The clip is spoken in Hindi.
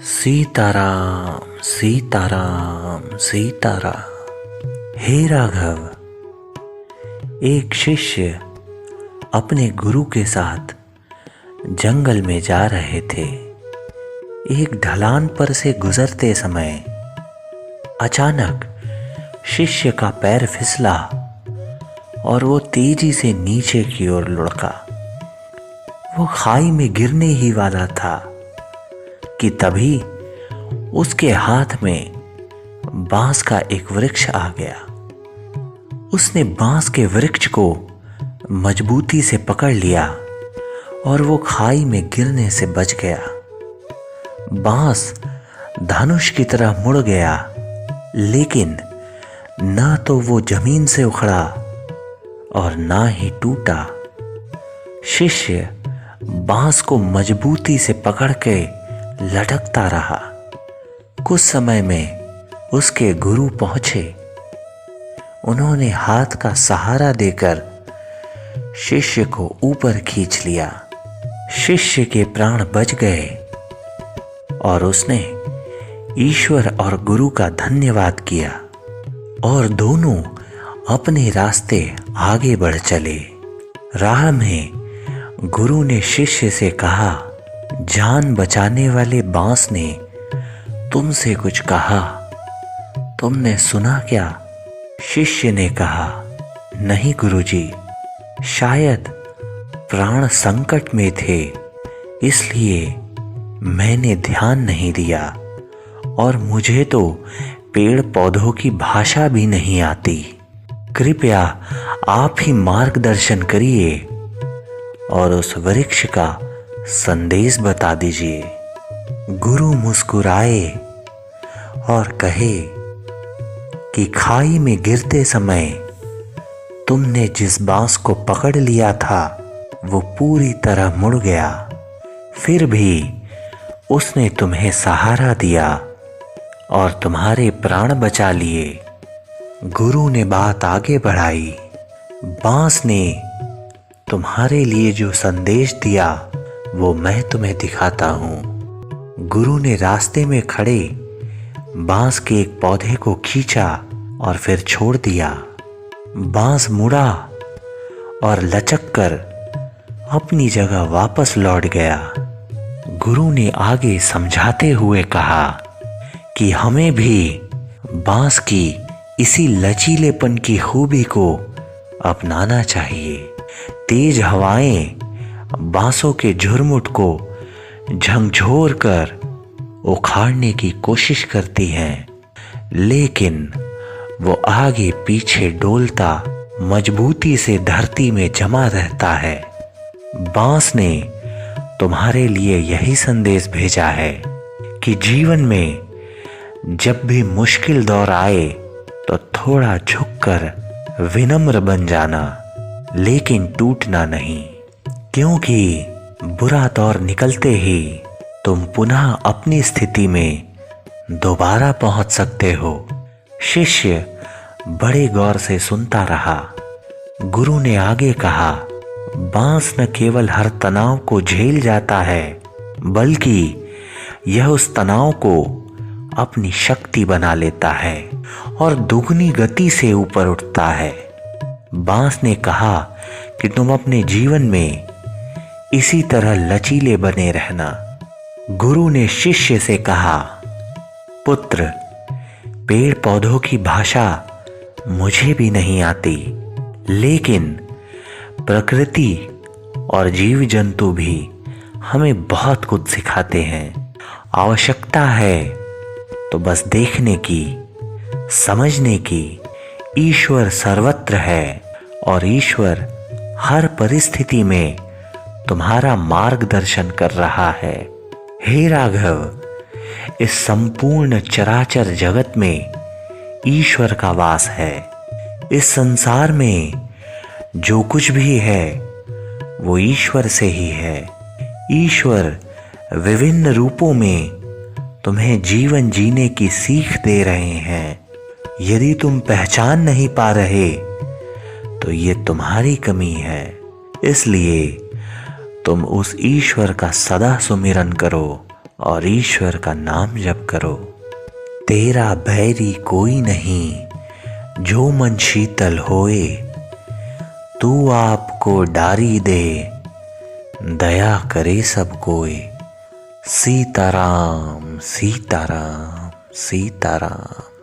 सीताराम सीताराम सीताराम। हे राघव, एक शिष्य अपने गुरु के साथ जंगल में जा रहे थे। एक ढलान पर से गुजरते समय अचानक शिष्य का पैर फिसला और वो तेजी से नीचे की ओर लुढ़का। वो खाई में गिरने ही वाला था कि तभी उसके हाथ में बांस का एक वृक्ष आ गया। उसने बांस के वृक्ष को मजबूती से पकड़ लिया और वो खाई में गिरने से बच गया। बांस धनुष की तरह मुड़ गया, लेकिन ना तो वो जमीन से उखड़ा और ना ही टूटा। शिष्य बांस को मजबूती से पकड़ के लटकता रहा। कुछ समय में उसके गुरु पहुंचे। उन्होंने हाथ का सहारा देकर शिष्य को ऊपर खींच लिया। शिष्य के प्राण बच गए और उसने ईश्वर और गुरु का धन्यवाद किया और दोनों अपने रास्ते आगे बढ़ चले। राह में गुरु ने शिष्य से कहा, जान बचाने वाले बांस ने तुमसे कुछ कहा, तुमने सुना क्या? शिष्य ने कहा, नहीं गुरुजी, शायद प्राण संकट में थे, इसलिए मैंने ध्यान नहीं दिया और मुझे तो पेड़ पौधों की भाषा भी नहीं आती। कृपया आप ही मार्गदर्शन करिए और उस वृक्ष का संदेश बता दीजिए। गुरु मुस्कुराए और कहे कि खाई में गिरते समय तुमने जिस बांस को पकड़ लिया था वो पूरी तरह मुड़ गया, फिर भी उसने तुम्हें सहारा दिया और तुम्हारे प्राण बचा लिए। गुरु ने बात आगे बढ़ाई। बांस ने तुम्हारे लिए जो संदेश दिया वो मैं तुम्हें दिखाता हूँ। गुरु ने रास्ते में खड़े बांस के एक पौधे को खींचा और फिर छोड़ दिया। बांस मुड़ा और लचक कर अपनी जगह वापस लौट गया। गुरु ने आगे समझाते हुए कहा कि हमें भी बांस की इसी लचीलेपन की खूबी को अपनाना चाहिए। तेज हवाएं बांसों के झुरमुट को झंझोर कर उखाड़ने की कोशिश करती हैं, लेकिन वो आगे पीछे डोलता मजबूती से धरती में जमा रहता है। बांस ने तुम्हारे लिए यही संदेश भेजा है कि जीवन में जब भी मुश्किल दौर आए तो थोड़ा झुककर विनम्र बन जाना, लेकिन टूटना नहीं, क्योंकि बुरा दौर निकलते ही तुम पुनः अपनी स्थिति में दोबारा पहुंच सकते हो। शिष्य बड़े गौर से सुनता रहा। गुरु ने आगे कहा, बांस न केवल हर तनाव को झेल जाता है, बल्कि यह उस तनाव को अपनी शक्ति बना लेता है और दुगनी गति से ऊपर उठता है। बांस ने कहा कि तुम अपने जीवन में इसी तरह लचीले बने रहना। गुरु ने शिष्य से कहा, पुत्र, पेड़ पौधों की भाषा मुझे भी नहीं आती, लेकिन प्रकृति और जीव जंतु भी हमें बहुत कुछ सिखाते हैं। आवश्यकता है तो बस देखने की, समझने की। ईश्वर सर्वत्र है और ईश्वर हर परिस्थिति में तुम्हारा मार्गदर्शन कर रहा है। हे राघव, इस संपूर्ण चराचर जगत में ईश्वर का वास है। इस संसार में जो कुछ भी है वो ईश्वर से ही है। ईश्वर विभिन्न रूपों में तुम्हें जीवन जीने की सीख दे रहे हैं। यदि तुम पहचान नहीं पा रहे तो ये तुम्हारी कमी है। इसलिए तुम उस ईश्वर का सदा सुमिरन करो और ईश्वर का नाम जप करो। तेरा बैरी कोई नहीं जो मन शीतल होए, तू आपको डारी दे दया करे सब कोई। सीताराम सीताराम सीताराम।